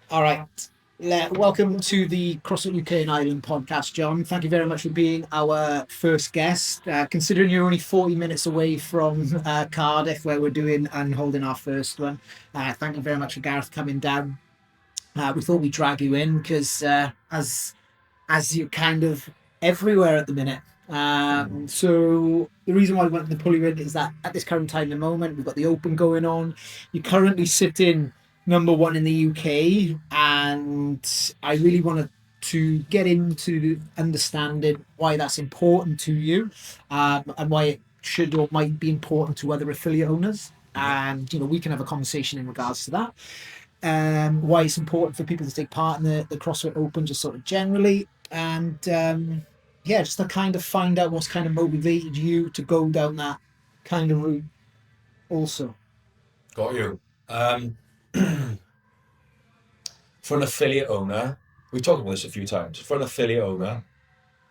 All right. Welcome to the CrossFit UK and Ireland podcast, John. Thank you very much for being our first guest. Considering you're only 40 minutes away from Cardiff, where we're doing and holding our first one, thank you very much for Gareth coming down. We thought we'd drag you in because as you're kind of everywhere at the minute. So the reason why we wanted to pull you in is that at this current time in the moment, we've got the Open going on. You're currently sitting number one in the UK, and I really wanted to get into understanding why that's important to you, and why it should or might be important to other affiliate owners. And we can have a conversation in regards to that. Why it's important for people to take part in the CrossFit Open, just sort of generally, and yeah, just to kind of find out what's kind of motivated you to go down that kind of route. Also, Got you. For an affiliate owner, we talked about this a few times. For an affiliate owner,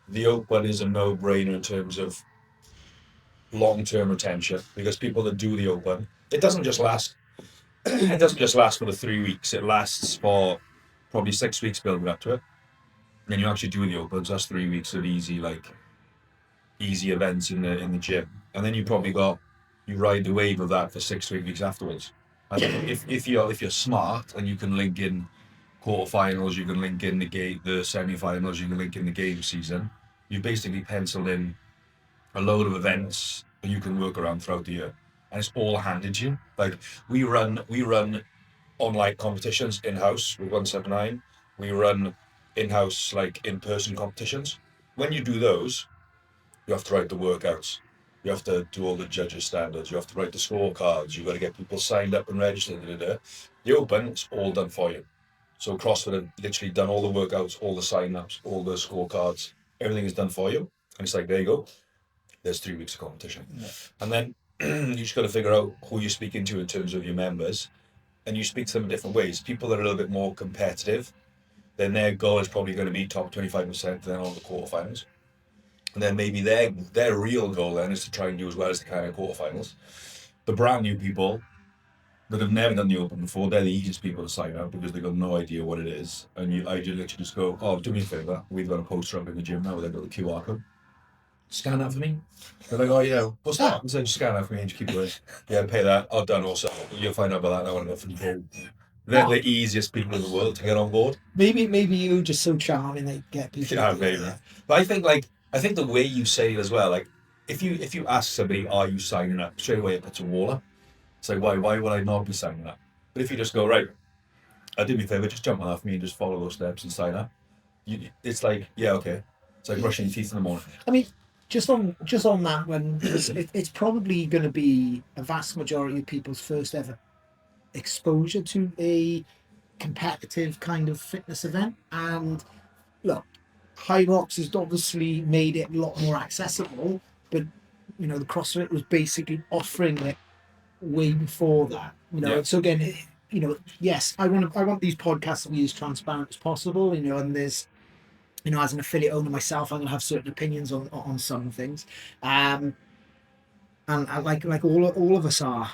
the Open is a no-brainer in terms of long-term retention because people that do the Open, it doesn't just last. It doesn't just last for the 3 weeks. It lasts for probably 6 weeks building up to it. And then you actually do the Opens. That's 3 weeks of easy events in the gym, and then you ride the wave of that for 6 to 8 weeks afterwards. And if you're smart and you can link in quarterfinals, you can link in the semi-finals, you can link in the game season. You basically penciled in a load of events that you can work around throughout the year, and it's all handed you. Like we run online competitions in house with 179. We run in house like in-person competitions. When you do those, you have to write the workouts. You have to do all the judges' standards. You have to write the scorecards. You've got to get people signed up and registered. The Open, it's all done for you. So CrossFit have literally done all the workouts, all the sign-ups, all the scorecards. Everything is done for you. And it's like, there you go. There's 3 weeks of competition. yeah. And then you just got to figure out who you're speaking to in terms of your members. And you speak to them in different ways. People that are a little bit more competitive, then their goal is probably going to be top 25%, then on the quarterfinals. And then maybe their real goal then is to try and do as well as they can in quarterfinals. The brand new people that have never done the Open before, they're the easiest people to sign up because they've got no idea what it is. And I just literally just go, oh, do me a favour, we've got a poster up in the gym now with a little QR code. Scan that for me. They're like, oh yeah, what's that? And so just scan that for me and just keep going. Yeah, pay that. I've done also. You'll find out about that now enough. They're the easiest people in the world to get on board. Maybe you're just so charming they get people. Yeah, maybe. But I think the way you say it as well, like if you ask somebody, are you signing up? Straight away it puts a wall up. It's like why would I not be signing up? But if you just go, right, do me a favour, just jump on that for me and just follow those steps and sign up. It's like, yeah, okay. It's like brushing your teeth in the morning. I mean, just on that one, it's probably going to be a vast majority of people's first ever exposure to a competitive kind of fitness event. And look, High Rocks has obviously made it a lot more accessible, but the CrossFit was basically offering it way before that. Yeah. So again, yes, I want these podcasts to be as transparent as possible. And there's as an affiliate owner myself, I'm going to have certain opinions on some things, and I like all of us are.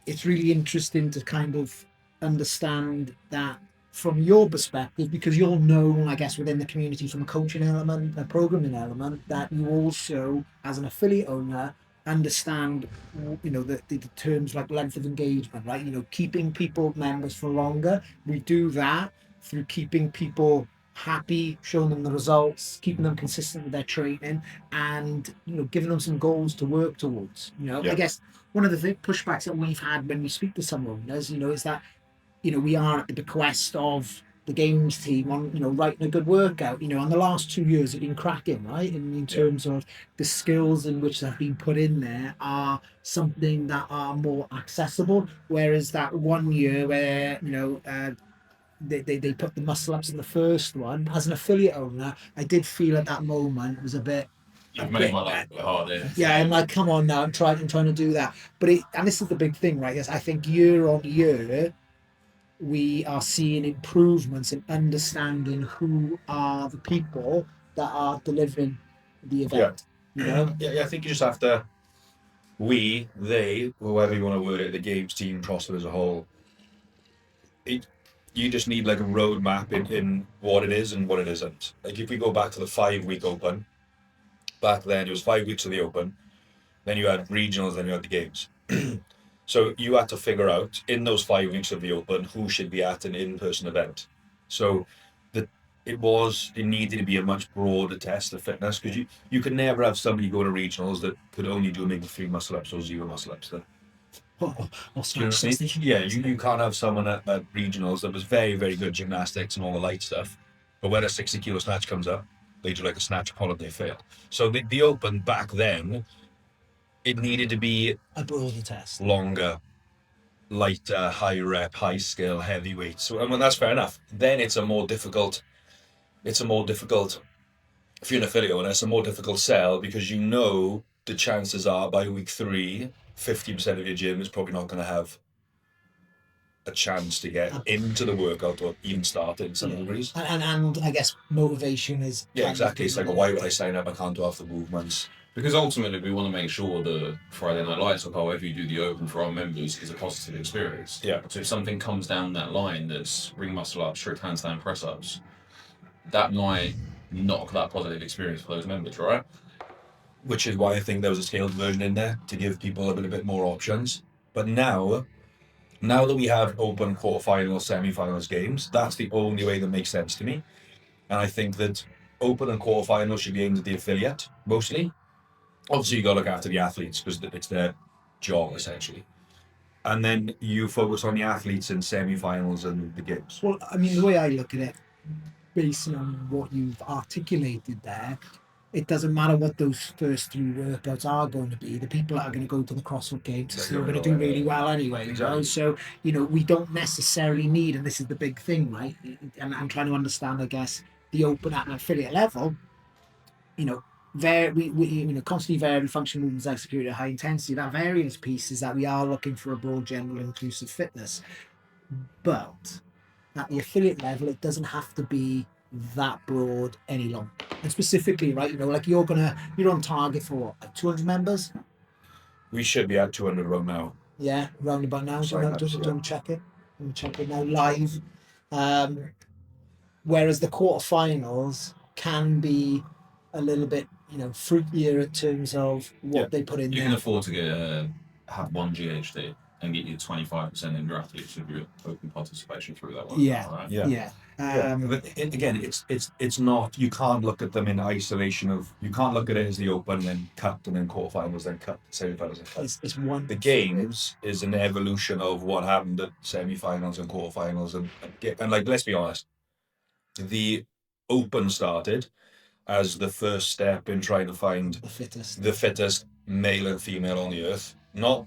It's really interesting to kind of understand that from your perspective, because you're known, I guess, within the community from a coaching element, a programming element, that you also, as an affiliate owner, understand, the terms like length of engagement, right? Keeping people members for longer. We do that through keeping people happy, showing them the results, keeping them consistent with their training, and giving them some goals to work towards. I Yeah. guess one of the pushbacks that we've had when we speak to some owners, is that we are at the bequest of the games team on writing a good workout. And the last 2 years have been cracking, right? And in terms of the skills in which have been put in there are something that are more accessible, whereas that 1 year where they put the muscle ups in the first one, as an affiliate owner, I did feel at that moment it was a bit. You've made my life a bit harder. Yeah, I'm like, come on now, I'm trying to do that. But and this is the big thing, right? Is I think year on year we are seeing improvements in understanding who are the people that are delivering the event. Yeah, I think you just have to, they, whoever you want to word it, the games team, CrossFit as a whole, you just need like a roadmap in what it is and what it isn't. Like if we go back to the 5 week open, back then it was 5 weeks of the open, then you had regionals, then you had the games. So you had to figure out in those 5 weeks of the open who should be at an in-person event. So that it needed to be a much broader test of fitness, because you could never have somebody go to regionals that could only do maybe 3 muscle ups or 0 muscle ups. Or You know snatch what I mean? 60. Yeah, you can't have someone at regionals that was very, very good gymnastics and all the light stuff, but when a 60 kilo snatch comes up, they do like a snatch holiday fail. So the open back then, it needed to be A broader test. longer, lighter, high rep, high skill, heavyweight. So and when that's fair enough. Then it's a more difficult. If you're an affiliate owner, it's a more difficult sell, because you know the chances are by week 3, 50% of your gym is probably not going to have a chance to get into the workout or even start it in some degrees. And I guess motivation is... Yeah, exactly. It's like, why would I sign up? I can't do half the movements. Because ultimately, we want to make sure the Friday Night Lights, or however you do the open for our members, is a positive experience. Yeah. So if something comes down that line that's ring muscle ups, strict handstand press ups, that might knock that positive experience for those members, right? Which is why I think there was a scaled version in there to give people a bit more options. But now that we have open quarterfinals, semi-finals, games, that's the only way that makes sense to me. And I think that open and quarterfinals should be aimed at the affiliate mostly. Obviously, you got to look after the athletes because it's their job essentially. And then you focus on the athletes in semi-finals and the games. Well, I mean, the way I look at it, based on what you've articulated there, it doesn't matter what those first 3 workouts are going to be. The people that are going to go to the CrossFit Games are still going to do really well anyway. Exactly. You know? So, we don't necessarily need, and this is the big thing, right? And I'm trying to understand, I guess, the open at an affiliate level, we constantly vary functional movements executed at high intensity. That variance piece is that we are looking for a broad, general, inclusive fitness. But at the affiliate level, it doesn't have to be that broad any longer. And specifically, right, like you're on target for what, like 200 members? We should be at 200 right now. Yeah, round about now. Don't check it. Let me check it now live. Whereas the quarterfinals can be a little bit, fruitier in terms of what they put in You there. can afford to have one GHD and get you 25% in your athletes of your open participation through that one. Yeah, right? yeah. But again, it's not. You can't look at them in isolation. You can't look at it as the open, then cut, and then quarterfinals, then cut, semi-finals, and cut. It's one. The games is an evolution of what happened at semi-finals and quarterfinals, and like, let's be honest, the open started as the first step in trying to find the fittest male and female on the earth, not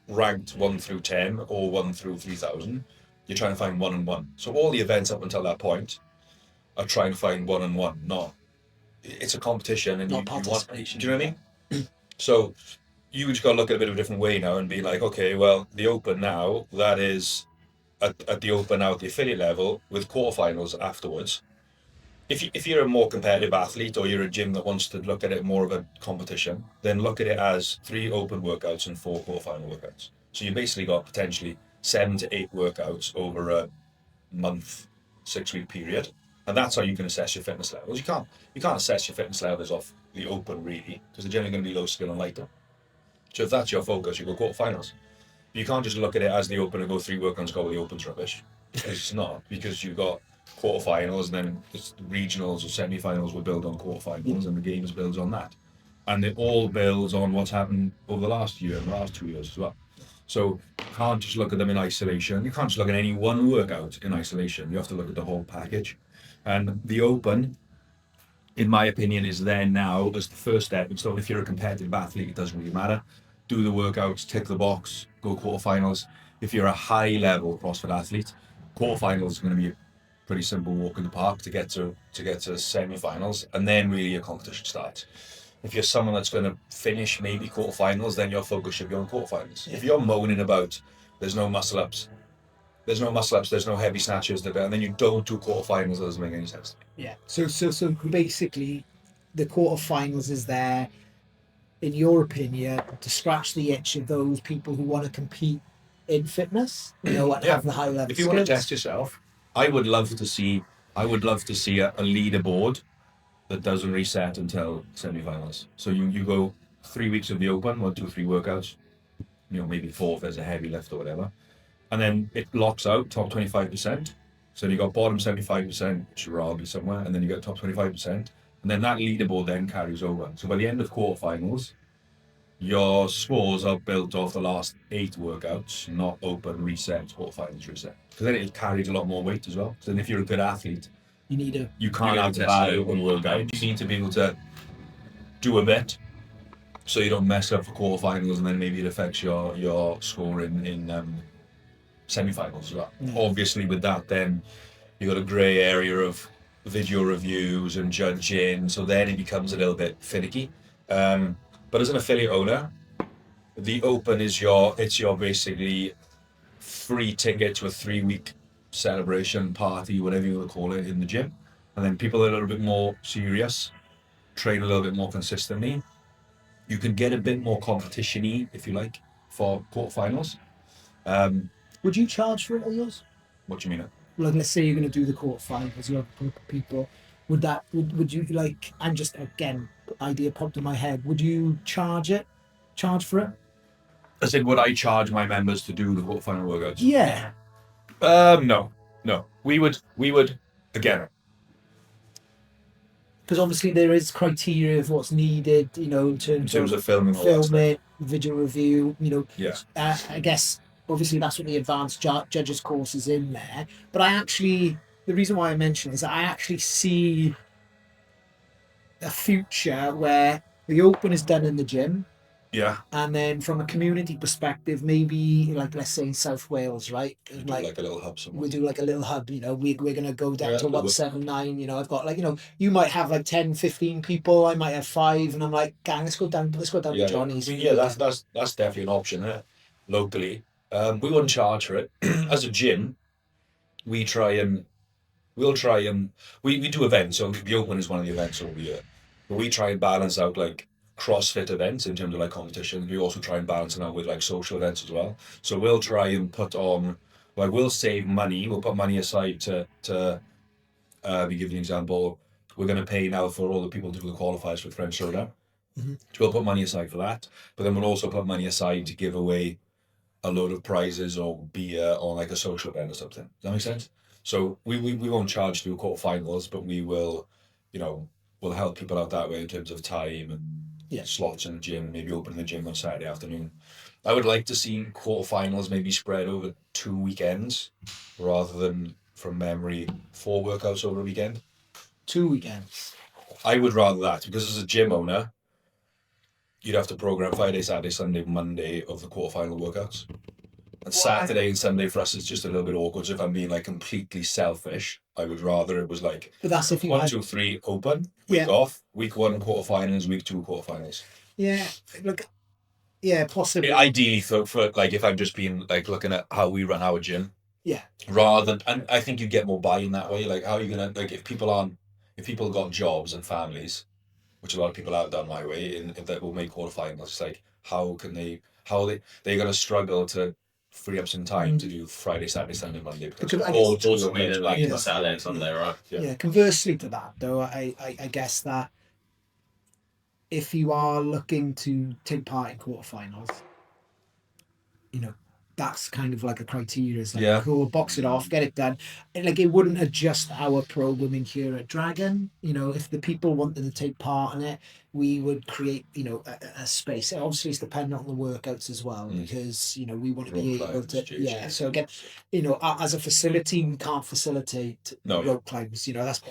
ranked 1 through 10 or 1 through 3,000. You're trying to find 1 and 1. So all the events up until that point are trying to find 1 and 1. It's a competition, and not participation. Do you know what I mean? So you just got to look at it a bit of a different way now and be like, okay, well, the open now, that is at the open now at the affiliate level with quarterfinals afterwards. If you're a more competitive athlete, or you're a gym that wants to look at it more of a competition, then look at it as 3 open workouts and 4 quarterfinal workouts. So you basically got potentially 7 to 8 workouts over a month, 6-week period, and that's how you can assess your fitness levels. You can't assess your fitness levels off the open really, because they're generally going to be low skill and lighter. So if that's your focus, you go quarterfinals. But you can't just look at it as the open and go 3 workouts and go, well, the open's rubbish. It's not, because you've got quarterfinals, and then it's regionals or semi-finals will build on quarterfinals, and the games builds on that, and it all builds on what's happened over the last year and the last 2 years as well. So you can't just look at them in isolation. You can't just look at any one workout in isolation. You have to look at the whole package. And the open, in my opinion, is there now as the first step. So if you're a competitive athlete, it doesn't really matter. Do the workouts, tick the box, go quarterfinals. If you're a high level CrossFit athlete, quarterfinals is going to be a pretty simple walk in the park to get to semi-finals, and then really your competition starts. If you're someone that's going to finish maybe quarterfinals, then your focus should be on quarterfinals. If you're moaning about there's no muscle ups, there's no heavy snatches, and then you don't do quarterfinals, that doesn't make any sense. Yeah. So basically, the quarterfinals is there, in your opinion, to scratch the itch of those people who want to compete in fitness, you know, and have the high level If you want to skills. test yourself, I would love to see a leaderboard that doesn't reset until semi-finals. So you go 3 weeks of the open, 1, 2, 3 workouts, you know, maybe 4 if there's a heavy lift or whatever. And then it locks out top 25%. So you got bottom 75%, which will all be somewhere, and then you got top 25%. And then that leaderboard then carries over. So by the end of quarterfinals, your scores are built off the last 8 workouts, not open, reset, quarterfinals, reset. Because then it carries a lot more weight as well. So then if you're a good athlete, you can't have bad open workouts. You need to be able to do a bit so you don't mess up for quarterfinals, and then maybe it affects your score in semi-finals as well. Yeah. Obviously with that then you got a grey area of video reviews and judging, so then it becomes a little bit finicky. But as an affiliate owner, the open is your basically free ticket to a 3-week celebration party, whatever you want to call it, in the gym. And then people are a little bit more serious, train a little bit more consistently. You can get a bit more competition-y, if you like, for quarterfinals. Would you charge for it, or yours? What do you mean? Like, let's say you're going to do the quarterfinals, you have a group of people. Would you, like, I'm just, again, idea popped in my head. Would you charge for it? I said, would I charge my members to do the quarterfinal workouts? Yeah. No. We would again. Because obviously there is criteria of what's needed, you know, in terms of filming, video review, you know. Yeah. I guess obviously that's what the advanced judges course is in there. But the reason why I mention is that I actually see a future where the open is done in the gym. Yeah. And then from a community perspective, maybe like, let's say in South Wales, right? Like a little hub somewhere. We do like a little hub, you know, we're going to go down to 179, you know, I've got like, you know, you might have like 10, 15 people, I might have 5, and I'm like, gang, let's go down to Jonny's. Yeah, that's definitely an option locally. We wouldn't charge for it. As a gym, we do events, so the open is one of the events over the year. But we try and balance out like CrossFit events in terms of like competition. We also try and balance it out with like social events as well. So we'll try and put on, like, we'll save money. We'll put money aside to be giving an example. We're going to pay now for all the people to do the qualifiers with French Soda. Mm-hmm. So we'll put money aside for that. But then we'll also put money aside to give away a load of prizes or beer on like a social event or something. Does that make sense? So we won't charge to do quarterfinals, but we will, you know, we'll help people out that way in terms of time and slots in the gym, maybe opening the gym on Saturday afternoon. I would like to see quarterfinals maybe spread over 2 weekends rather than, from memory, 4 workouts over a weekend. 2 weekends. I would rather that, because as a gym owner, you'd have to program Friday, Saturday, Sunday, Monday of the quarterfinal workouts. And Saturday and Sunday for us is just a little bit awkward. So if I'm being like completely selfish, I would rather it was like, but that's if you 1, 2, 3 open, week off, week 1 quarterfinals, week 2 quarterfinals. Yeah, look, yeah, possibly. Ideally for like, if I'm just being like looking at how we run our gym. Yeah. Rather than, and I think you get more buy-in that way. Like, how are you gonna, like, if people got jobs and families, which a lot of people have done my way, and that will make quarterfinals, it's like, how are they gonna struggle to free up some time to do Friday, Saturday, Sunday, Monday, because also made it like Saturday and Sunday, right? Yeah. Conversely to that, though, I guess that if you are looking to take part in quarterfinals, you know, that's kind of like a criteria. It's like, cool, box it off, get it done. And like, it wouldn't adjust our programming here at Dragon. You know, if the people wanted to take part in it, we would create, you know, a space. Obviously, it's dependent on the workouts as well, because, you know, we want to be able to, so again, you know, as a facility, we can't facilitate rope climbs. You know, that's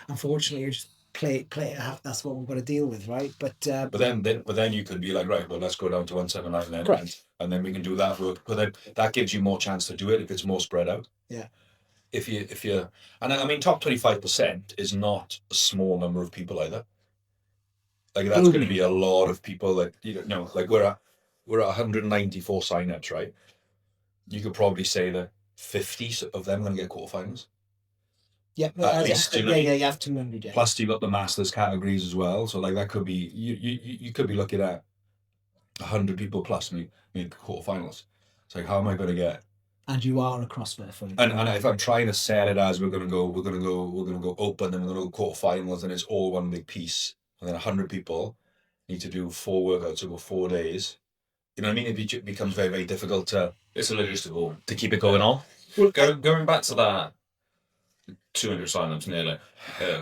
unfortunately, just play it out. That's what we've got to deal with, right? But then you could be like, right, well, let's go down to 179 then. Correct. And then we can do that work. But then that gives you more chance to do it if it's more spread out. Yeah. If you and I mean, top 25% is not a small number of people either. Like, that's going to be a lot of people that, you know, like we're at 194 signups, right? You could probably say that 50 of them are going to get quarterfinals. Yeah, at least, you have 200. Yeah. Plus, you got the masters categories as well. So like, that could be, you could be looking at 100 people plus make quarterfinals. It's like, how am I going to get? And you are a CrossFit for And if I'm trying to sell it as we're gonna go open, and we're gonna go quarterfinals, and it's all one big piece, and then 100 people need to do 4 workouts over 4 days. You know what I mean? It becomes very, very difficult It's a logistical. to keep it going on. Going back to that 200 sign-ups nearly,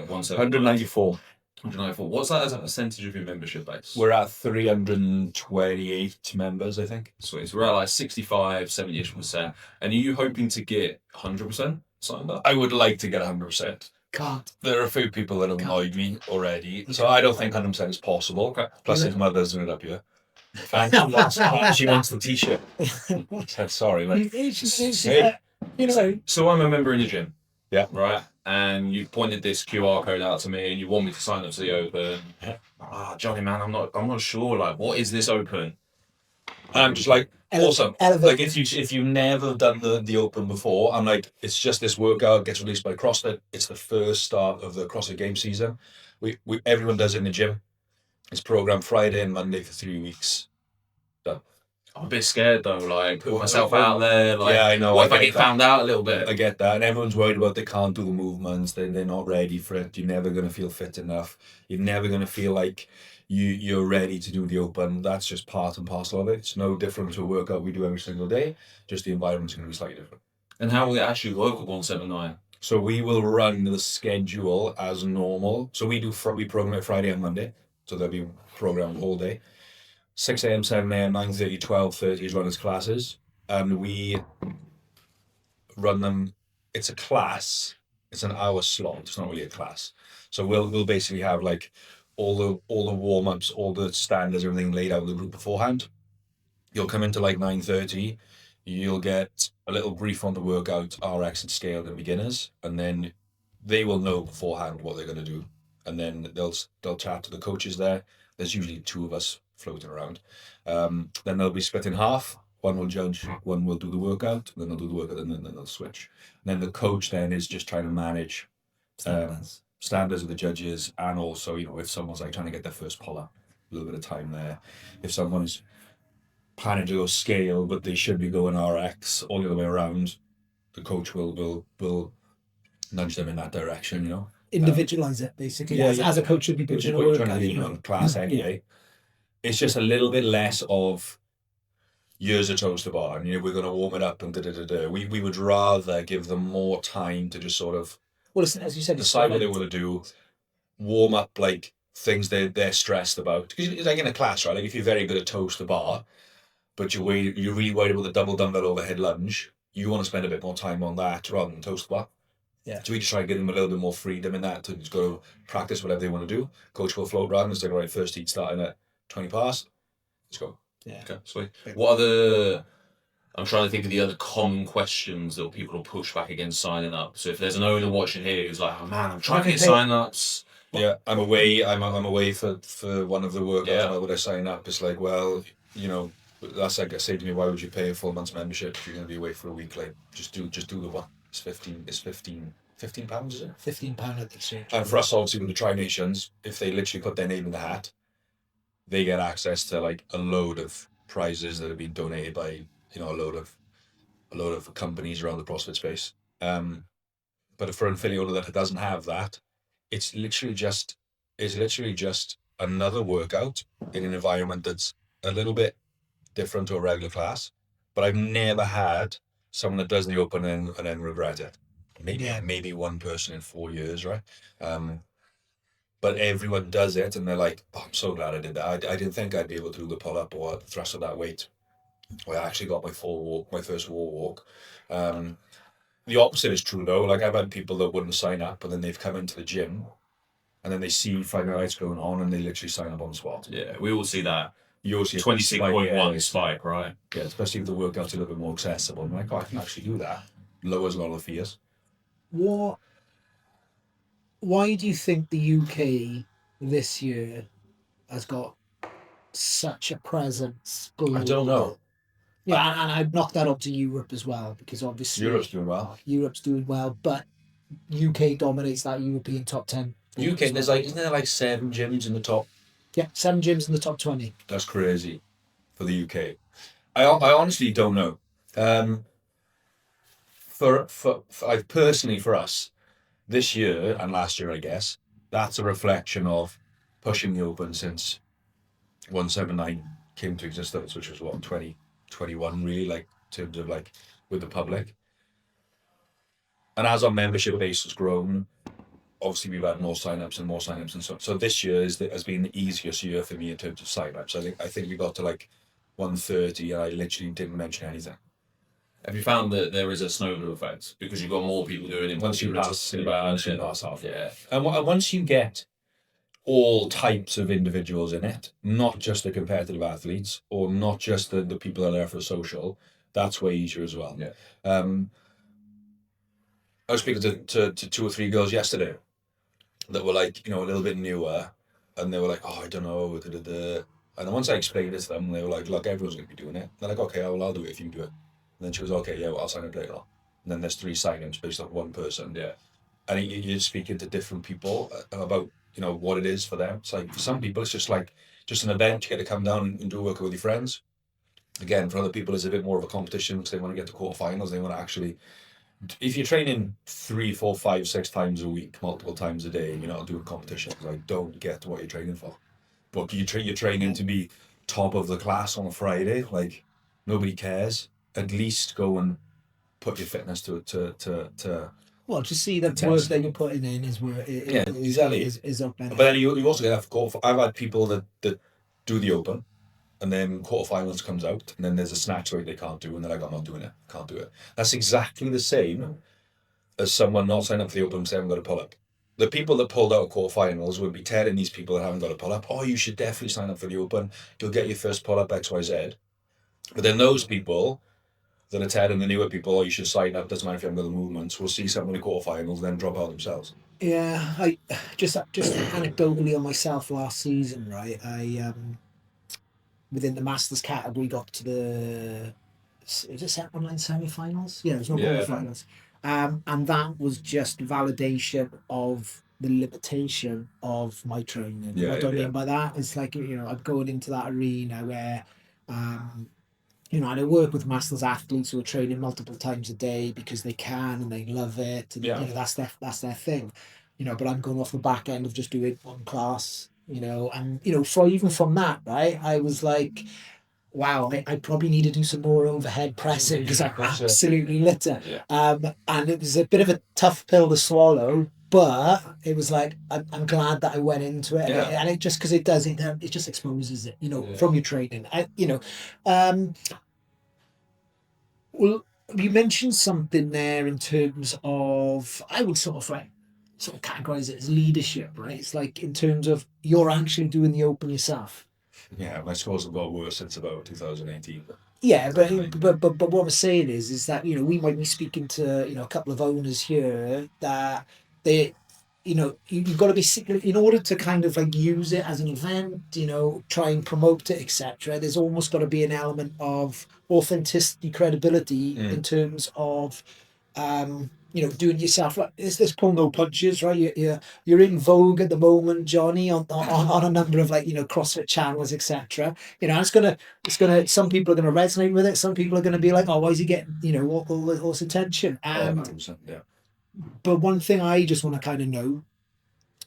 194. 194. What's that as a percentage of your membership base? We're at 328 members, I think. Sweet. So we're at like 65, 70-ish%. And are you hoping to get 100% signed up? I would like to get 100%. Can't. There are a few people that have annoyed me already, so I don't think 100% is possible. Okay. Plus, his mother's doing it up here. She wants the t-shirt. Sorry, mate. So I'm a member in the gym. Yeah. Right? And you pointed this QR code out to me and you want me to sign up to the open. Jonny, man, I'm not sure. Like, what is this open? And I'm just like, awesome. Elevate. Like if you've never done the open before, I'm like, it's just this workout gets released by CrossFit. It's the first start of the CrossFit game season. We everyone does it in the gym. It's programmed Friday and Monday for 3 weeks. Done. I'm a bit scared though, like put myself out there. Like, yeah, I know. What if I get found out a little bit? I get that, and everyone's worried about they can't do the movements. They're not ready for it. You're never gonna feel fit enough. You're never gonna feel like you're ready to do the open. That's just part and parcel of it. It's no different to a workout we do every single day. Just the environment's gonna be slightly different. And how will it actually work with 179? So we will run the schedule as normal. So we program it Friday and Monday. So there'll be programmed all day. 6 a.m., 7 a.m., 9:30, 12:30 is runners' classes. And we run them. It's a class. It's an hour slot. It's not really a class. So we'll basically have like all the warm-ups, all the standards, everything laid out in the group beforehand. You'll come into like 9:30. You'll get a little brief on the workout, RX and scaled and beginners, and then they will know beforehand what they're going to do, and then they'll chat to the coaches there. There's usually 2 of us floating around. Then they'll be split in half. One will judge, one will do the workout, then they'll do the workout, and then they'll switch. And then the coach then is just trying to manage standards of the judges, and also, you know, if someone's like trying to get their first pull-up, a little bit of time there. If someone's planning to go scale, but they should be going RX, all the other way around, the coach will nudge them in that direction, you know. Individualize it, basically. As a coach should be doing a workout. Class anyway. It's just a little bit less of years of toes to bar, and, you know, we're going to warm it up and da-da-da-da. We would rather give them more time to just sort of, well, as you said, decide what they want to do, warm up like things they're stressed about. Because it's like in a class, right? Like if you're very good at toes to bar, but you're really worried about the double dumbbell overhead lunge, you want to spend a bit more time on that rather than toes to bar. Yeah. So we just try to give them a little bit more freedom in that to just go practice whatever they want to do. Coach will float around and say, right, first heat starting at 20 past. Let's go. Yeah. Okay, sweet. What are the... I'm trying to think of the other common questions that people will push back against signing up. So if there's an owner watching here who's like, oh man, I'm trying to get sign-ups. Yeah, I'm away. I'm away for one of the workouts. Yeah. Why would I sign up? It's like, well, you know, that's like I say to me, why would you pay a full month's membership if you're going to be away for a week? Like, just do the one. It's 15 pounds, is it? £15 at the exchange. And for us, obviously, with the Tri Nations, if they literally put their name in the hat, they get access to like a load of prizes that have been donated by, you know, a load of companies around the CrossFit space. But for an affiliate owner that doesn't have that, it's literally just another workout in an environment that's a little bit different to a regular class. But I've never had someone that does the open and then regret it. Maybe one person in 4 years, right? But everyone does it, and they're like, oh, I'm so glad I did that. I didn't think I'd be able to do the pull-up or the thrust of that weight. Well, I actually got my first wall walk. The opposite is true, though. Like, I've had people that wouldn't sign up, and then they've come into the gym, and then they see Friday nights going on, and they literally sign up on the spot. Yeah, we all see that. You all see 26.1 spike, right? Yeah, especially if the workout's a little bit more accessible. I'm like, oh, I can actually do that. Lowers a lot of the fears. Why do you think the UK this year has got such a presence globally? I don't know. Yeah, and I've knocked that up to Europe as well, because obviously Europe's doing well. But UK dominates that European top 10. UK, there's like, isn't there like 7 gyms in the top? Yeah, 7 gyms in the top 20. That's crazy for the UK. I honestly don't know. I personally, for us, this year and last year, I guess, that's a reflection of pushing the open since 179 came to existence, which was what, 2021 really, like in terms of like with the public. And as our membership base has grown, obviously we've had more sign-ups and so this year has been the easiest year for me in terms of sign-ups. I think we got to like 130 and I literally didn't mention anything. Have you found that there is a snowball effect because you've got more people doing it? Once you pass half. Yeah. And once you get all types of individuals in it, not just the competitive athletes or not just the people that are there for social, that's way easier as well. Yeah. I was speaking to 2 or 3 girls yesterday that were like, a little bit newer, and they were like, oh, I don't know, and then once I explained it to them, they were like, look, everyone's going to be doing it. They're like, okay, well, I'll do it if you do it. And then she was, okay, yeah, well, I'll sign up later. And then there's 3 sign-ups based on one person. Yeah. And you're speaking to different people about, what it is for them. It's like, for some people, it's just like, just an event, you get to come down and do a workout with your friends. Again, for other people, it's a bit more of a competition because they want to get to quarterfinals. They want to actually, if you're training 3, 4, 5, 6 times a week, multiple times a day, you're not doing competitions. I don't get what you're training for. But you're training to be top of the class on a Friday. Like, nobody cares. At least go and put your fitness to Well, to see the work that you're putting in is where exactly is up there. But then you also get I've had people that do the open, and then quarterfinals comes out, and then there's a snatch weight they can't do, and they're like, I'm not doing it, can't do it. That's exactly the same as someone not signing up for the open because they haven't got a pull up. The people that pulled out of quarterfinals would be telling these people that haven't got a pull up, oh, you should definitely sign up for the open. You'll get your first pull up XYZ. But then those people that are telling the newer people, oh, you should sign up, doesn't matter if you haven't got the movements, will see someone in the quarterfinals, then drop out themselves. Yeah, I just anecdotally on myself last season, right? I within the Masters category got to the online semi-finals. Yeah, there's no quarterfinals, and that was just validation of the limitation of my training. Yeah, what I mean by that is like I'm going into that arena where. And I work with Masters athletes who are training multiple times a day because they can and they love it, and that's their thing, But I'm going off the back end of just doing one class, and even from that, right, I was like, wow, I probably need to do some more overhead pressing because I'm absolutely litter. And it was a bit of a tough pill to swallow. But it was like I'm glad that I went into it, and it just because it just exposes it, from your training. Well, you mentioned something there in terms of I would sort of categorize it as leadership, right? It's like in terms of you're actually doing the open yourself. Yeah, my scores have got worse since about 2018. Yeah, but what I'm saying is that we might be speaking to a couple of owners here that they you've got to be in order to kind of like use it as an event, try and promote it, etc. There's almost got to be an element of authenticity, credibility in terms of doing yourself. Like there's pull no punches, right? You're in vogue at the moment, Jonny, on a number of CrossFit channels, etc. It's gonna some people are gonna resonate with it. Some people are gonna be like, oh, why is he getting all this attention? But one thing I just want to kind of know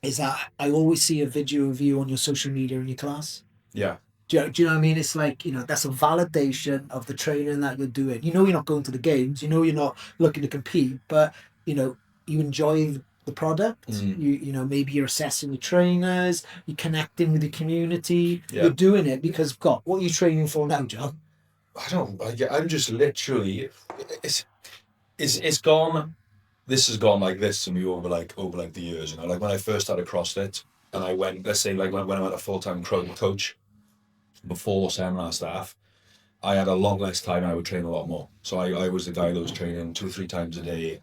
is that I always see a video of you on your social media in your class. Yeah. Do you know what I mean? It's like, that's a validation of the training that you're doing. You're not going to the games, you're not looking to compete, but, you enjoy the product. Maybe you're assessing your trainers, you're connecting with the community, you're doing it because, God, what are you training for now, John? I'm just literally, it's gone. This has gone like this to me over the years, like when I first started CrossFit and I went, let's say like when I went a full-time coach before seminar staff, I had a lot less time and I would train a lot more. So I was the guy that was training 2 or 3 times a day,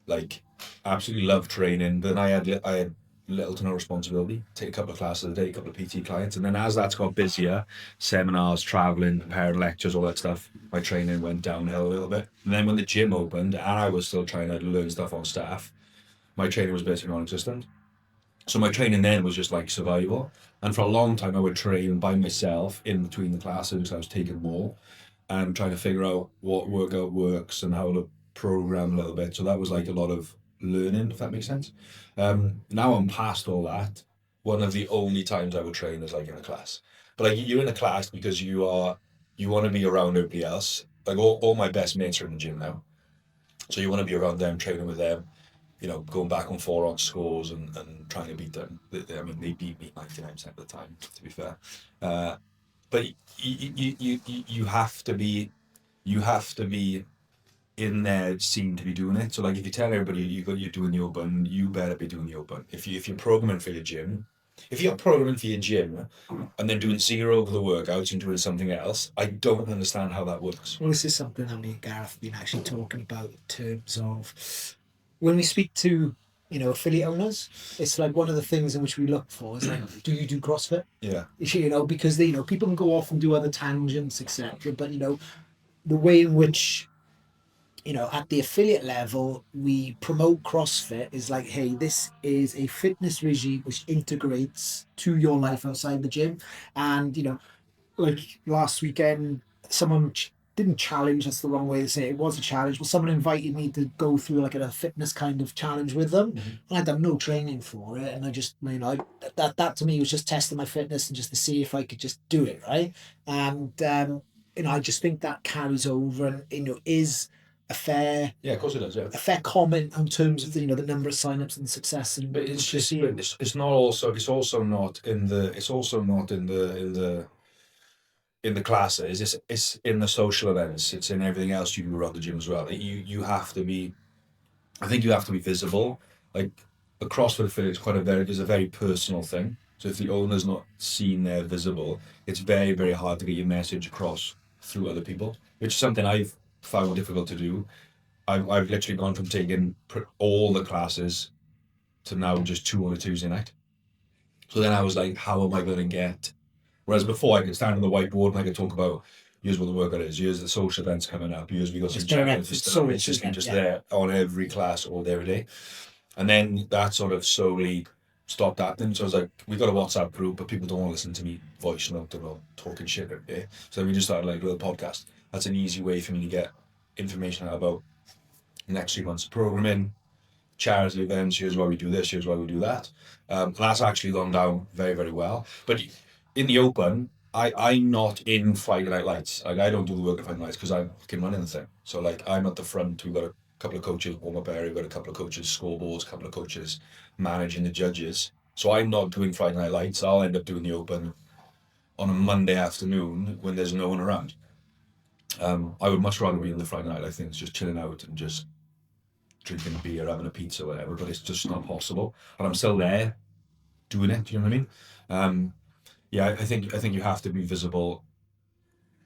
like absolutely loved training, but then I had little to no responsibility, take a couple of classes a day, a couple of PT clients, and then as that's got busier, seminars, traveling, preparing lectures, all that stuff, my training went downhill a little bit. And then when the gym opened and I was still trying to learn stuff on staff, my training was basically non-existent. So my training then was just like survival, and for a long time I would train by myself in between the classes. I was taking more, and trying to figure out what workout works and how to program a little bit. So that was like a lot of learning, if that makes sense. Now I'm past all that. One of the only times I would train is like in a class. But like you're in a class because you want to be around everybody else. Like all my best mates are in the gym now. So you want to be around them, training with them, going back and forth on scores and trying to beat them. I mean, they beat me 99% of the time, to be fair. But you have to be in their scene to be doing it. So like if you tell everybody you're doing the open, you better be doing the open. If you're programming for your gym, if you're programming for your gym and then doing zero of the workouts and doing something else, I don't understand how that works. Well, this is something that me and Gareth have been actually talking about in terms of when we speak to affiliate owners. It's like one of the things in which we look for is like, do you do CrossFit? Yeah. Because people can go off and do other tangents, etc. But the way in which at the affiliate level, we promote CrossFit is like, hey, this is a fitness regime which integrates to your life outside the gym. And, like last weekend, someone didn't challenge, that's the wrong way to say it. It was a challenge, but someone invited me to go through like a fitness kind of challenge with them. Mm-hmm. And I'd done no training for it. And I just, that to me was just testing my fitness and just to see if I could just do it, right? And, I just think that carries over and, is a fair, yeah, of course it does, yeah, a fair comment in terms of the number of signups and success. And but it's also not in the classes. It's in the social events. It's in everything else you do around the gym as well. You have to be. I think you have to be visible. Like a CrossFit affiliate is a very personal thing. So if the owner's not seen there visible, it's very, very hard to get your message across through other people, which is something I've found difficult to do. I've literally gone from taking all the classes to now just 2 on a Tuesday night. So then I was like, how am I going to get? Whereas before I could stand on the whiteboard and I could talk about, here's what the workout is, here's the social events coming up, here's we got some challenges. It's just been there on every class all day, every day. And then that sort of slowly stopped happening. So I was like, we got a WhatsApp group, but people don't want to listen to me voice note or talking shit every day. So then we just started like a little podcast. That's an easy way for me to get information out about the next 3 months of programming, charity events, here's why we do this, here's why we do that. And that's actually gone down very, very well. But in the open, I'm not in Friday Night Lights. Like I don't do the work at Friday Night Lights because I'm fucking running the thing. So like I'm at the front, we've got a couple of coaches, warm-up area, we've got a couple of coaches, scoreboards, a couple of coaches managing the judges. So I'm not doing Friday Night Lights. I'll end up doing the open on a Monday afternoon when there's no one around. I would much rather be in the Friday Night Light things, just chilling out and just drinking a beer, having a pizza, or whatever. But it's just not possible, and I'm still there doing it. Do you know what I mean? Yeah, I think you have to be visible.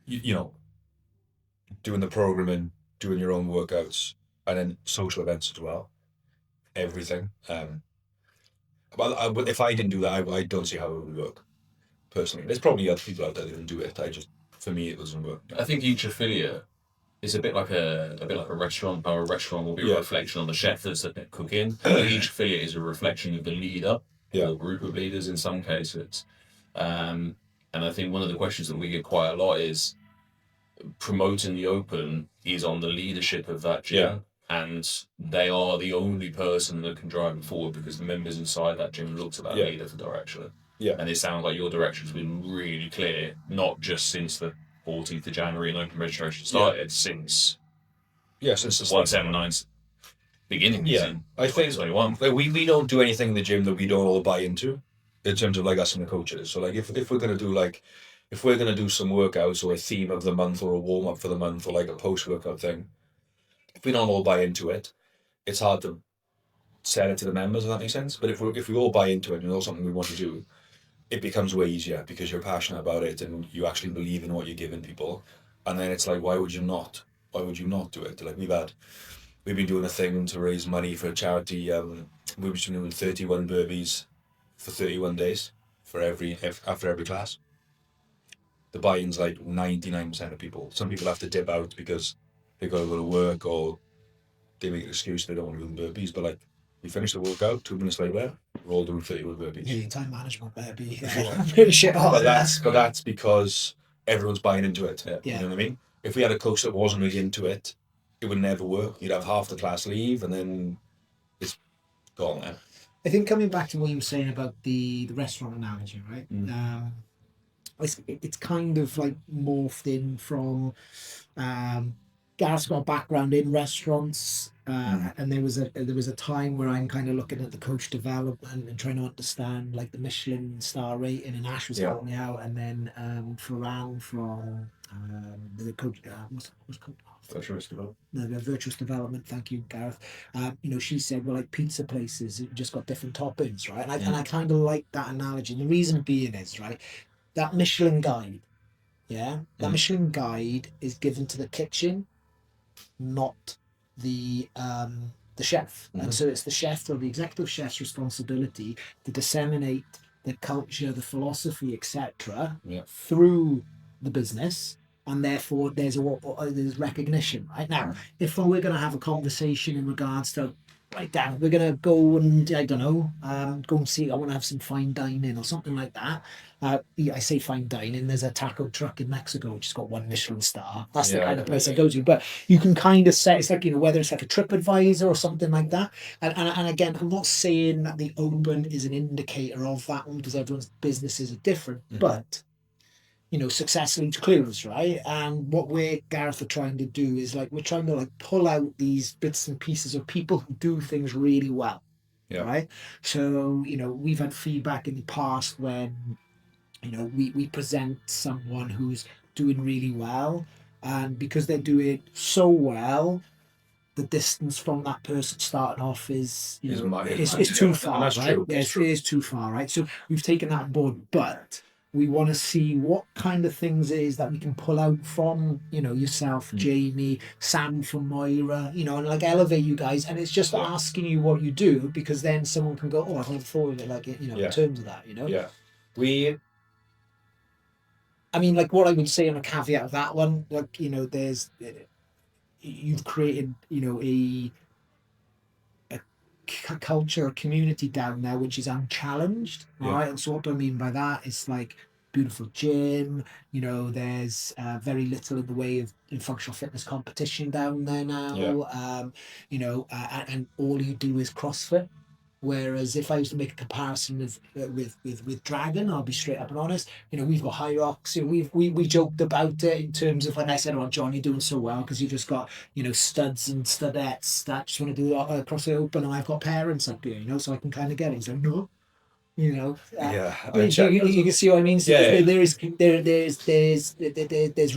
Doing the programming, doing your own workouts, and then social events as well. Everything. But if I didn't do that, I don't see how it would work. Personally, there's probably other people out there that can do it. For me, it doesn't work. I think each affiliate is a bit like a restaurant. How a restaurant will be a reflection on the chef that's cooking. Each affiliate is a reflection of the leader or group of leaders in some cases. And I think one of the questions that we get quite a lot is promoting the open is on the leadership of that gym. And they are the only person that can drive it forward because the members inside that gym look to that leader for direction. Yeah. And it sounds like your direction's been really clear, not just since the 14th of January and open registration started, since the 179's beginning. Yeah, I think we don't do anything in the gym that we don't all buy into, in terms of like us and the coaches. So like if we're gonna do some workouts or a theme of the month or a warm up for the month or like a post workout thing, if we don't all buy into it, it's hard to sell it to the members. If that makes sense. But if we all buy into it and it's something we want to do, it becomes way easier because you're passionate about it and you actually believe in what you're giving people. And then it's like, why would you not do it? Like we've been doing a thing to raise money for a charity. We've been doing 31 burpees for 31 days after every class. The buy-in's like 99% of people. Some people have to dip out because they've got to go to work or they make an excuse they don't want to do the burpees. But like, we finish the workout, 2 minutes later, we're all doing 31 burpees. Yeah, time management burpee. Really shit hard. But that's because everyone's buying into it. Yeah. You know what I mean? if we had a coach that wasn't really into it, it would never work. You'd have half the class leave, and then it's gone then. I think coming back to what you were saying about the restaurant analogy, right? It's kind of like morphed in from Gareth's got a background in restaurants, and there was a time where I'm kind of looking at the coach development and trying to understand like the Michelin star rating, and Ash was helping me out, and then Ferran from the coach what's called Virtuous development. the virtuous development. Thank you, Gareth. She said, well, like pizza places, it just got different toppings, right? And I kind of like that analogy. And the reason being is, right, that Michelin guide, that Michelin guide is given to the kitchen, not the chef. And so it's the chef or the executive chef's responsibility to disseminate the culture, the philosophy, etc., through the business. And therefore, there's recognition. Right now, if we're going to have a conversation in regards to, right, Dan, we're going to go and, I don't know, go and see, I want to have some fine dining or something like that. I say fine dining, there's a taco truck in Mexico which has got 1 Michelin star. That's the kind of place I go to. But you can kind of say, it's like, whether it's like a TripAdvisor or something like that. And again, I'm not saying that the open is an indicator of that one, because everyone's businesses are different. But success leads clues, right? And what Gareth are trying to do is like, we're trying to like pull out these bits and pieces of people who do things really well, right? So, we've had feedback in the past when, we present someone who's doing really well, and because they're doing so well, the distance from that person starting off is too far, right? It is too far, right? So we've taken that on board, but we want to see what kind of things it is that we can pull out from, yourself, Jamie, Sam from Moira, and like elevate you guys. And it's just asking you what you do, because then someone can go, oh, I've never thought of it like it, in terms of that, I mean, like what I would say on a caveat of that one, like, there's, you've created, a culture, a community down there which is unchallenged, right? And so what do I mean by that? It's like beautiful gym, there's very little in the way of functional fitness competition down there now, and all you do is CrossFit. Whereas if I was to make a comparison with Dragon, I'll be straight up and honest. We've got hierarchy. We joked about it in terms of when I said, "Oh, Jonny doing so well because you just got studs and studettes that just want to do CrossFit Open, and I've got parents up here, so I can kind of get it." He's like, "No." You can see what I mean. So there's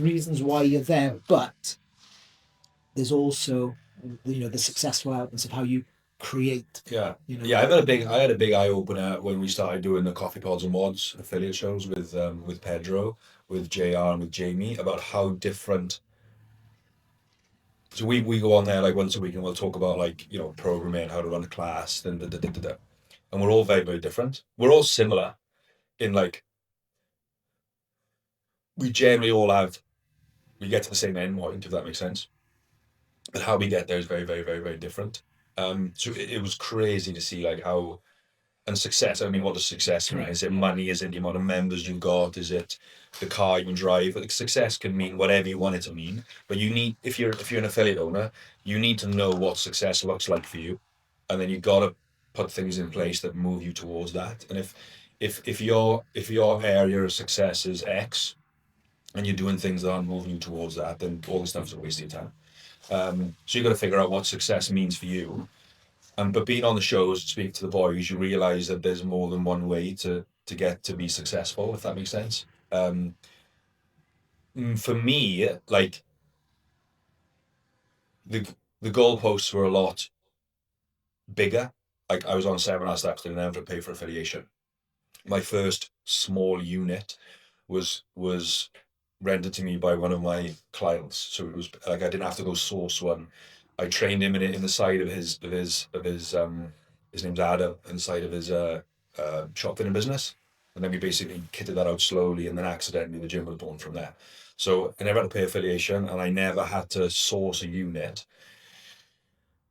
reasons why you're there, but there's also the successful elements of how you create. I had a big eye opener when we started doing the Coffee Pods and Mods affiliate shows with Pedro, with JR, and with Jamie, about how different. So we go on there like once a week and we'll talk about like programming, how to run a class, and we're all very, very different. We're all similar in like we generally all we get to the same end point, if that makes sense. But how we get there is very, very, very, very different. So it was crazy to see like how, and success, I mean, what does success mean? Is it money? Is it the amount of members you've got? Is it the car you drive? Like, success can mean whatever you want it to mean, but you need, if you're an affiliate owner, you need to know what success looks like for you, and then you've got to put things in place that move you towards that. And if your area of success is X, and you're doing things that aren't moving you towards that, then all the stuff's a waste of your time. So you've got to figure out what success means for you. But being on the shows, to speak to the boys, you realise that there's more than one way to get to be successful, if that makes sense. For me, like the goalposts were a lot bigger. Like I was on seminar staff and never pay for affiliation. My first small unit was rendered to me by one of my clients, so it was like I didn't have to go source one. I trained him in the side of his name's Adam, inside of his shop fitting business, and then we basically kitted that out slowly, and then accidentally the gym was born from there. So I never had to pay affiliation, and I never had to source a unit.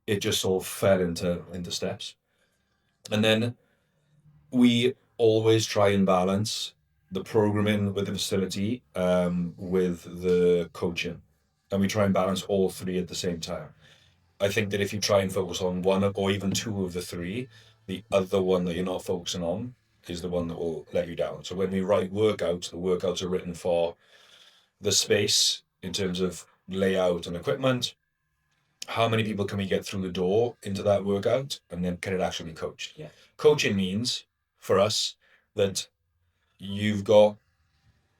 It just all fell into steps, and then we always try and balance the programming with the facility with the coaching. and we try and balance all three at the same time. I think that if you try and focus on one or even two of the three, the other one that you're not focusing on is the one that will let you down. So when we write workouts, the workouts are written for the space in terms of layout and equipment. How many people can we get through the door into that workout, and then can it actually be coached? Yeah. Coaching means for us that you've got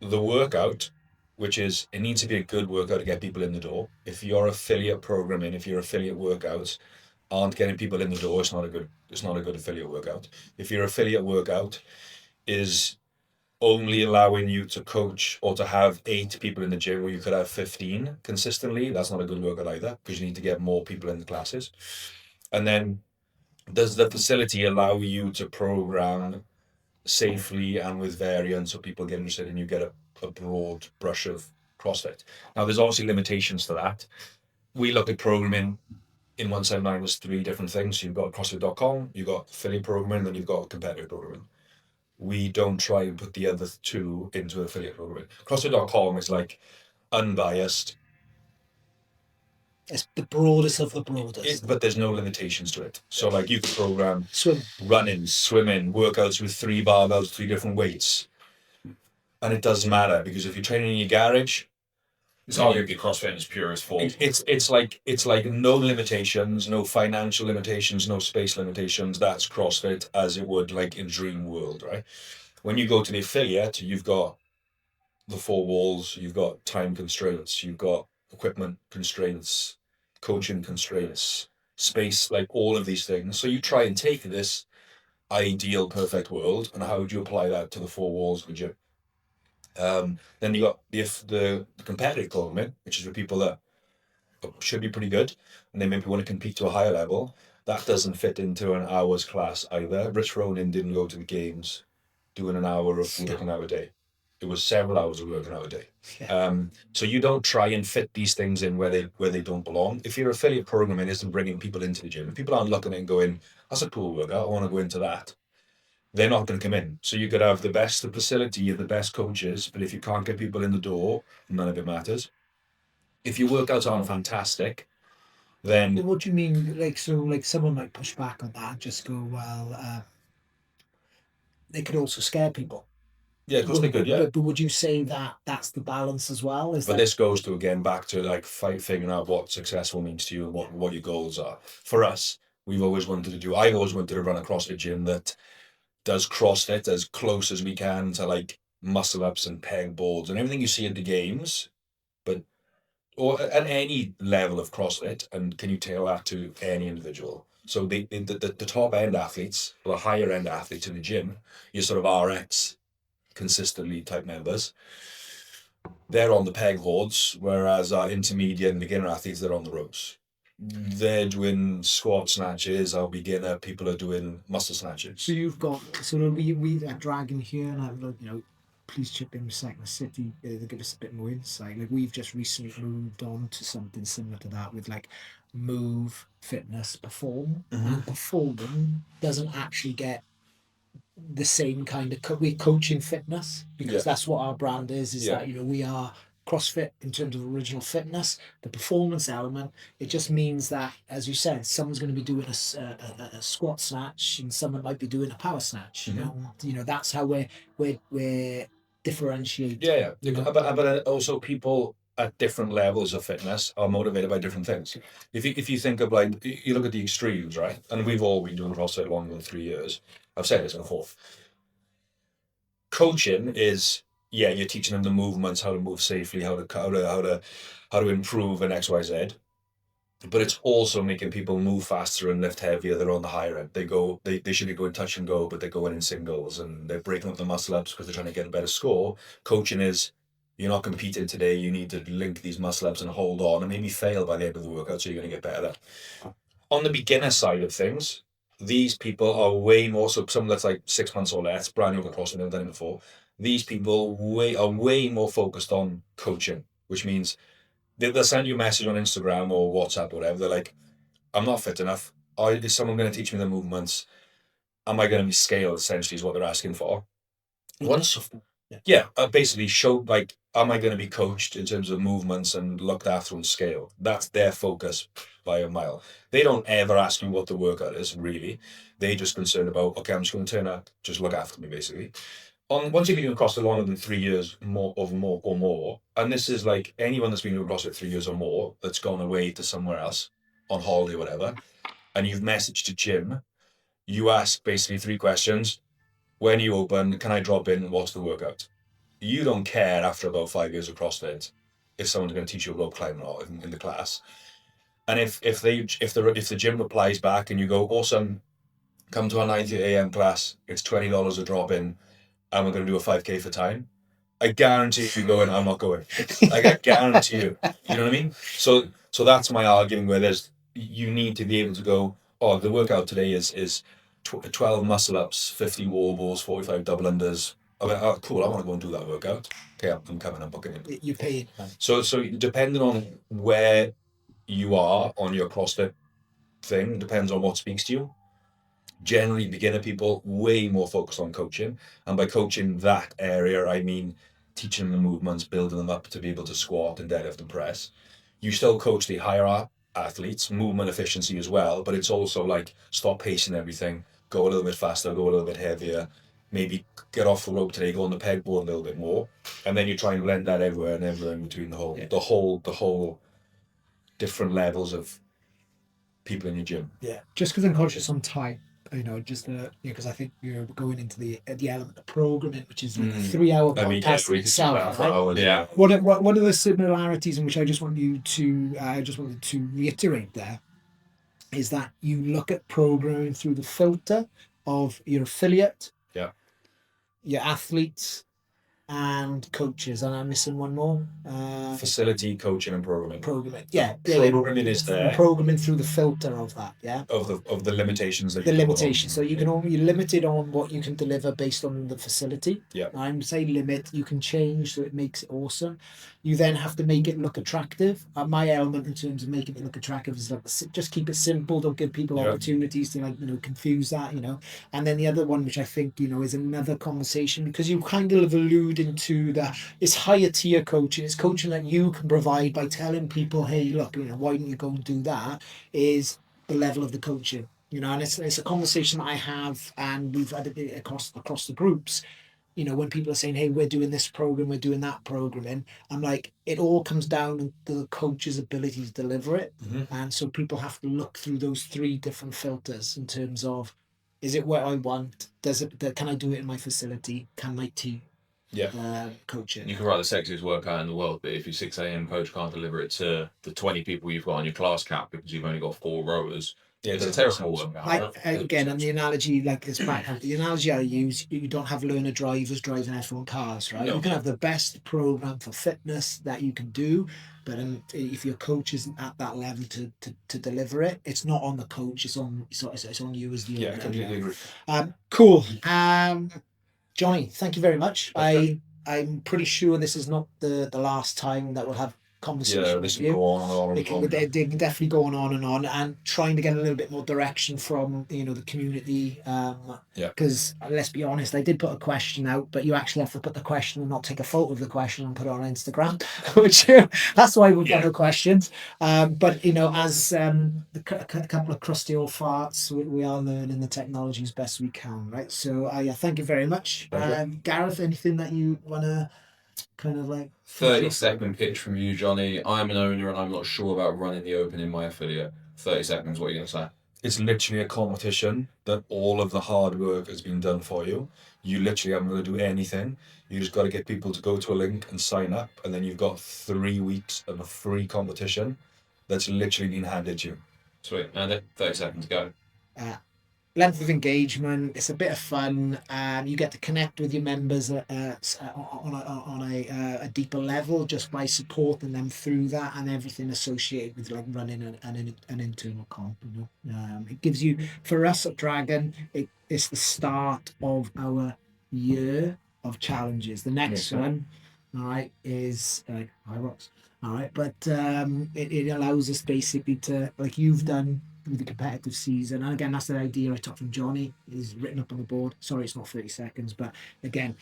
the workout, which is, it needs to be a good workout to get people in the door. If your affiliate programming, if your affiliate workouts aren't getting people in the door, it's not a good affiliate workout. If your affiliate workout is only allowing you to coach or to have 8 people in the gym where you could have 15 consistently, that's not a good workout either, because you need to get more people in the classes. And then, does the facility allow you to program safely and with variance so people get interested and you get a broad brush of CrossFit? Now, there's obviously limitations to that. We look at programming in 179 as 3 different things. So you've got CrossFit.com, you've got affiliate programming, then you've got competitive programming. We don't try and put the other 2 into affiliate programming. CrossFit.com is like unbiased. It's the broadest of the broadest. But there's no limitations to it. So like you can program Swim, running, swimming, workouts with 3 barbells, 3 different weights. And it doesn't matter, because if you're training in your garage, it's arguably CrossFit in its purest form. It's like no limitations, no financial limitations, no space limitations. That's CrossFit as it would like in Dream World, right? When you go to the affiliate, you've got the 4 walls, you've got time constraints, you've got equipment constraints, coaching constraints, space, like all of these things. So you try and take this ideal perfect world, and how would you apply that to the 4 walls of the gym? Then you got the competitive programming, which is for people that should be pretty good and they maybe want to compete to a higher level. That doesn't fit into an hour's class either. Rich Ronin didn't go to the games doing an hour of working out a day. It was several hours of working out a day. Yeah. So you don't try and fit these things in where they don't belong. If your affiliate programming isn't bringing people into the gym, if people aren't looking at it and going, that's a cool workout, I want to go into that, they're not going to come in. So you could have the best facility and the best coaches, but if you can't get people in the door, none of it matters. If your workouts aren't fantastic, then... What do you mean? Like, so like someone might push back on that and just go, well, they could also scare people. Yeah, of course they could, yeah. But would you say that that's the balance as well? But this goes to, again, back to like figuring out what successful means to you and what your goals are. For us, I've always wanted to run a CrossFit gym that does CrossFit as close as we can to like muscle ups and peg boards and everything you see at the games, or at any level of CrossFit, and can you tailor that to any individual? So the top end athletes, or the higher end athletes in the gym, your sort of RX consistently type members, they're on the peg boards, whereas our intermediate and beginner athletes, they're on the ropes. They're doing squat snatches. Our beginner people are doing muscle snatches. So you've got, so we are Dragon here, and I'm please chip in with Cycling City to give us a bit more insight. Like, we've just recently moved on to something similar to that with like move, fitness, perform. And performing doesn't actually get the same kind of we're coaching fitness, because that's what our brand is that we are CrossFit in terms of original fitness. The performance element, it just means that, as you said, someone's going to be doing a squat snatch and someone might be doing a power snatch. That's how we're differentiating. But also people at different levels of fitness are motivated by different things. If you think of, like, you look at the extremes, right? And we've all been doing CrossFit longer than 3 years. I've said this before. Coaching is, you're teaching them the movements, how to move safely, how to improve and XYZ. But it's also making people move faster and lift heavier. They're on the higher end. They should be going touch and go, but they're going in singles and they're breaking up the muscle ups because they're trying to get a better score. Coaching is, you're not competing today. You need to link these muscle ups and hold on and maybe fail by the end of the workout, so you're going to get better. On the beginner side of things, these people are way more, so someone that's like 6 months or less, brand new to CrossFit, never done it before. These people are way more focused on coaching, which means they'll send you a message on Instagram or WhatsApp or whatever. They're like, I'm not fit enough. Is someone going to teach me the movements? Am I going to be scaled, essentially, is what they're asking for. Basically show, like, am I going to be coached in terms of movements and looked after on scale? That's their focus by a mile. They don't ever ask you what the workout is, really. They're just concerned about, okay, I'm just going to turn up, just look after me, basically. Once you've been in CrossFit longer than 3 years more, and this is like anyone that's been in CrossFit 3 years or more that's gone away to somewhere else on holiday or whatever, and you've messaged a gym, you ask basically 3 questions. When you open, can I drop in? What's the workout? You don't care after about 5 years of CrossFit if someone's going to teach you rope climbing or in the class. And if the gym replies back and you go, awesome, come to our 9:30 a.m. class, it's $20 a drop in, and we're going to do a 5K for time, I guarantee if you go in, I'm not going. Like, I guarantee you. You know what I mean? So that's my argument where you need to be able to go, oh, the workout today is 12 muscle ups, 50 wall balls, 45 double unders. I'm like, oh, cool, I want to go and do that workout. Okay, I'm coming, I'm booking it. You pay. So depending on where you are on your CrossFit thing, depends on what speaks to you. Generally, beginner people way more focused on coaching, and by coaching that area, I mean teaching them the movements, building them up to be able to squat and deadlift and press. You still coach the higher athletes, movement efficiency as well, but it's also like stop pacing everything, go a little bit faster, go a little bit heavier, maybe get off the rope today, go on the pegboard a little bit more, and then you try and blend that everywhere and everywhere in between the whole different levels of people in your gym. Yeah, just because I'm conscious on time, just because I think you're going into the element of programming, which is like a 3-hour podcast in itself. Right? Yeah. What are the similarities in which I just wanted to reiterate there is that you look at programming through the filter of your affiliate, your athletes, and coaches, and I'm missing one more. Facility, coaching, and programming. Programming, yeah. Programming is there. Programming through the filter of that, yeah. Of the limitations that the limitations. So you're limited on what you can deliver based on the facility. Yeah. I'm saying limit. You can change so it makes it awesome. You then have to make it look attractive. My element in terms of making it look attractive is like just keep it simple. Don't give people opportunities to confuse that. And then the other one, which I think is another conversation, because you kind of alluded to that, it's higher tier coaching. It's coaching that you can provide by telling people, hey, look, why don't you go and do that? Is the level of the coaching, and it's a conversation that I have, and we've had it across the groups. When people are saying, hey, we're doing this program, we're doing that programming, I'm like, it all comes down to the coach's ability to deliver it. Mm-hmm. And so people have to look through those 3 different filters in terms of, is it what I want? Can I do it in my facility? Can my team coach it? You can write the sexiest workout in the world, but if your 6 a.m. coach can't deliver it to the 20 people you've got on your class cap because you've only got 4 rowers, it's a terrible workout. Again, and the analogy, the analogy I use, you don't have learner drivers driving F1 cars, right? No. You can have the best program for fitness that you can do, but if your coach isn't at that level to deliver it, it's not on the coach. It's on you as the owner. Yeah, I completely agree. Cool. Jonny, thank you very much. I'm pretty sure this is not the last time that we'll have conversation this with you. Go on and on. They're definitely going on and trying to get a little bit more direction from the community. Because let's be honest, I did put a question out, but you actually have to put the question and not take a photo of the question and put it on Instagram, which that's why we've got no questions. But as a couple of crusty old farts, we are learning the technology as best we can, right? So thank you very much. Gareth, anything that you want to kind of like 30-second pitch from you, Jonny? I'm an owner and I'm not sure about running the open in my affiliate. 30 seconds, what are you going to say? It's literally a competition that all of the hard work has been done for you. You literally haven't got to do anything. You just got to get people to go to a link and sign up, and then you've got 3 weeks of a free competition that's literally been handed you. Sweet. And 30 seconds, go. Length of engagement, it's a bit of fun. You get to connect with your members on a deeper level just by supporting them through that, and everything associated with like running an internal comp. It gives you, for us at Dragon, it's the start of our year of challenges. The next one, all right, is High Rocks. All right, but it allows us basically to, like you've done with the competitive season, and again, that's the idea I took from Jonny, is written up on the board. Sorry, it's not 30 seconds, but again,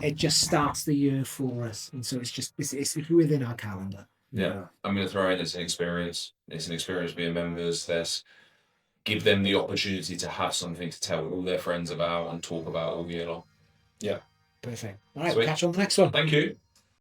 it just starts the year for us, and so it's within our calendar. Yeah. I'm going to throw in it's an experience. It's an experience being members. Give them the opportunity to have something to tell all their friends about and talk about all year long. Yeah. Perfect. All right, we'll catch you on the next one. Thank you.